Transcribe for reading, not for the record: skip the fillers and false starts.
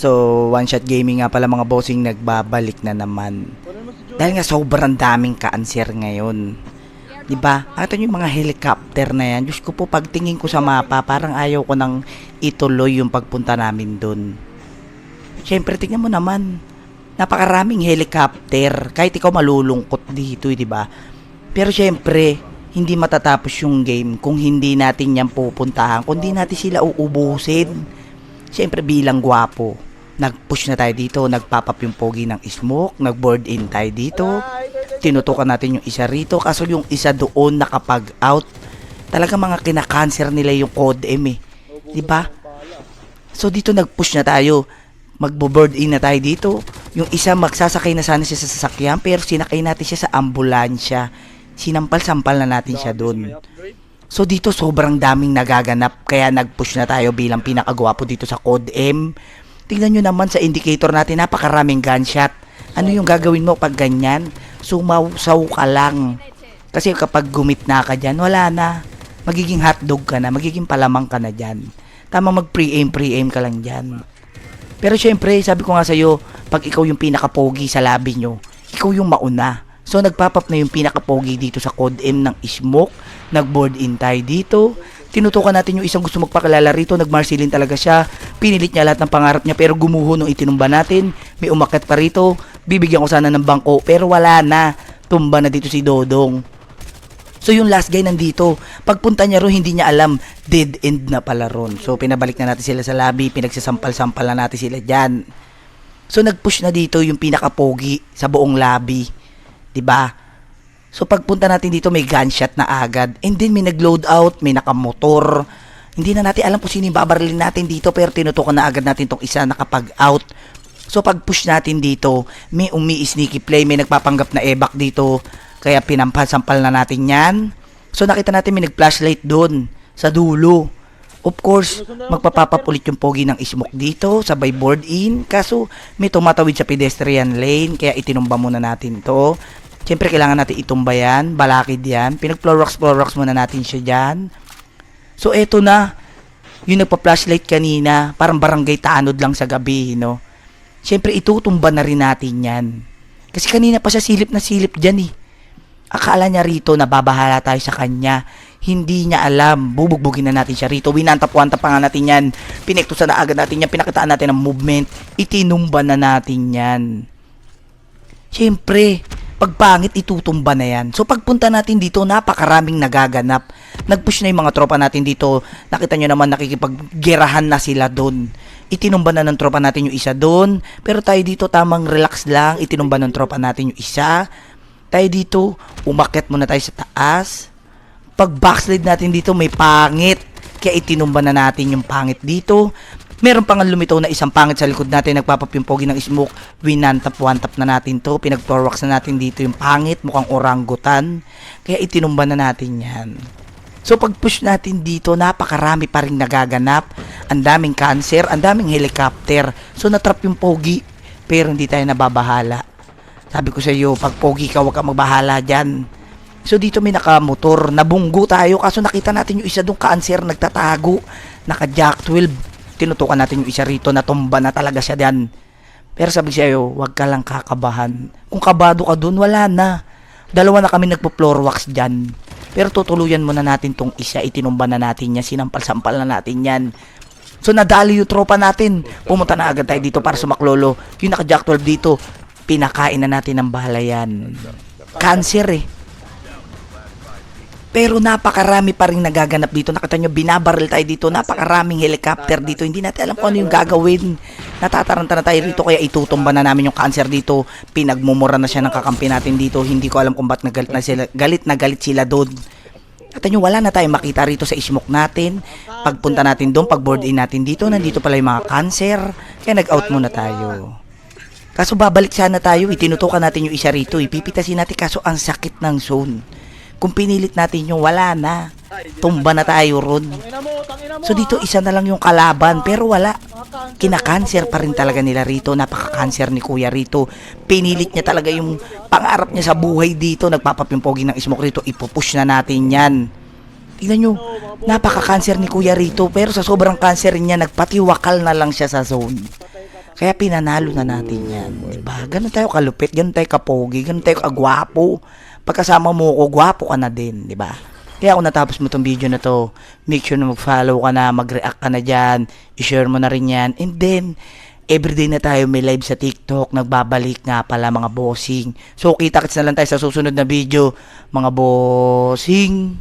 So, One Shot Gaming nga pala mga bossing nagbabalik na naman. Dahil nga sobrang daming ka-answer ngayon. 'Di ba? Ito yung mga helicopter na yan. Diyos ko po, pagtingin ko sa mapa, parang ayaw ko nang ituloy yung pagpunta namin dun. Siyempre, tingnan mo naman. Napakaraming helicopter. Kahit ikaw malulungkot dito, 'di ba? Pero siyempre, hindi matatapos yung game kung hindi natin yan pupuntahan, kung hindi natin sila uubusin. Siyempre bilang gwapo, nag-push na tayo dito, nagpapap yung pogi ng smoke, nag-board in tayo dito, tinutukan natin yung isa rito, kaso yung isa doon nakapag-out. Talaga mga kinakanser nila yung code M eh. Diba? So dito nag-push na tayo, magbo-board in na tayo dito. Yung isa magsasakay na sana siya sa sasakyan, pero sinakay natin siya sa ambulansya. Sinampal-sampal na natin siya doon. So dito sobrang daming nagaganap, kaya nag-push na tayo bilang pinakagwapo dito sa Code M. Tingnan nyo naman sa indicator natin, napakaraming gunshot. Ano yung gagawin mo pag ganyan? Sumausaw ka lang. Kasi kapag gumitna ka dyan, wala na. Magiging hotdog ka na, magiging palamang ka na dyan. Tama, mag-pre-aim ka lang dyan. Pero syempre, sabi ko nga sa'yo, pag ikaw yung pinakapogi sa labi nyo, ikaw yung mauna. So nagpapap na yung pinaka-pogi dito sa Code M ng smoke, nag-board in tayo dito, tinutukan natin yung isang gusto magpakilala rito, nag-marsilin talaga siya, pinilit niya lahat ng pangarap niya pero gumuho nung itinumba natin, may umakyat pa rito, bibigyan ko sana ng bangko pero wala na, tumba na dito si Dodong. So yung last guy nandito, pagpunta niya ron hindi niya alam, dead end na pala ron. So pinabalik na natin sila sa lobby, pinagsasampal-sampal na natin sila dyan. So nag-push na dito yung pinaka-pogi sa buong lobby. 'Di ba? So pagpunta natin dito may gunshot na agad. And then may nag-load out, may nakamotor. Hindi na natin alam kung sino yung babarilin natin dito pero tinutukan na agad natin tong isa nakapag-out. So pag push natin dito, may umi-sneaky play, may nagpapanggap na evac dito. Kaya pinampasampal na natin 'yan. So nakita natin may nag-flashlight doon sa dulo. Of course, magpapapap ulit yung pogi ng smoke dito, sabay board in. Kaso, may tumatawid sa pedestrian lane, kaya itinumba muna natin to. Siyempre, kailangan natin itumba yan, balakid yan. Pinag-floor rocks muna natin siya dyan. So, eto na. Yung nagpa-flashlight kanina, parang barangay tanod lang sa gabi, no? Siyempre, itutumba na rin natin yan. Kasi kanina pa siya silip na silip dyan, eh. Akala niya rito na babahala tayo sa kanya. Hindi niya alam. Bubugbugin na natin siya rito. Winantap-wantap pa nga natin yan. Pinektusan na agad natin yan. Pinakitaan natin ang movement. Itinumba na natin yan. Siyempre, pag pangit, itutumba na yan. So, pagpunta natin dito, napakaraming nagaganap. Nag-push na yung mga tropa natin dito. Nakita nyo naman, nakikipaggerahan na sila doon. Itinumba na ng tropa natin yung isa doon. Pero tayo dito, tamang relax lang. Itinumba ng tropa natin yung isa. Tayo dito, umakyat muna tayo sa taas. Pag backslide natin dito, may pangit. Kaya itinumba na natin yung pangit dito. Meron pang lumitaw na isang pangit sa likod natin. Nagpapap yung pogi ng smoke. Winantap-wantap na natin to. Pinag-torwax na natin dito yung pangit. Mukhang orangutan. Kaya itinumba na natin yan. So pag push natin dito, napakarami pa rin nagaganap. Ang daming cancer, ang daming helicopter. So natrap yung pogi. Pero hindi tayo nababahala. Sabi ko sa iyo, pag pogi ka, huwag ka magbahala dyan. So dito may nakamotor, nabunggo tayo kaso nakita natin yung isa doon cancer nagtatago, naka Jack 12. Tinutukan natin yung isa rito, natumba na talaga siya diyan. Pero sabi sa'yo, huwag ka lang kakabahan. Kung kabado ka doon, wala na. Dalawa na kami nagpo-floor wax diyan. Pero tutuluyan muna natin tong isa, itinumba na natin yan, sinampal-sampal na natin yan. So nadali yung tropa natin. Pumunta na agad tayo dito para sumaklolo. Yung naka Jack 12 dito, pinakain na natin ng bahala yan. Cancer eh. Pero napakarami pa rin nagaganap dito. Nakita nyo, binabaril tayo dito. Napakaraming helicopter dito. Hindi natin alam kung ano yung gagawin. Natataranta na tayo dito. Kaya itutumba na namin yung cancer dito. Pinagmumura na siya ng kakampi natin dito. Hindi ko alam kung ba't galit na galit sila doon. Nakita nyo, wala na tayong makita rito sa smoke natin. Pagpunta natin doon, pag board in natin dito, nandito pala yung mga cancer. Kaya nag-out muna tayo. Kaso babalik sana tayo. Tinutukan natin yung isa rito. Ipipitasin natin kaso ang sakit ng zone. Kung pinilit natin yung wala na, tumba na tayo ron. So dito isa na lang yung kalaban, pero wala. Kinakanser pa rin talaga nila rito. Napaka-cancer ni Kuya rito. Pinilit niya talaga yung pangarap niya sa buhay dito. Nagpapap yung pogi ng smoke rito. Ipupush na natin yan. Tingnan nyo, napaka-cancer ni Kuya rito. Pero sa sobrang cancer niya, nagpatiwakal na lang siya sa zone. Kaya pinanalo na natin yan. Diba? Ganun tayo kalupit, ganun tayo kapogi, ganun tayo kagwapo. Pagkasama mo ko, gwapo ka na din, di ba? Kaya kung natapos mo tong video na to, make sure na mag-follow ka na, mag-react ka na dyan, i-share mo na rin yan, and then, everyday na tayo may live sa TikTok, nagbabalik nga pala mga bossing. So, kita-kits na lang tayo sa susunod na video, mga bossing.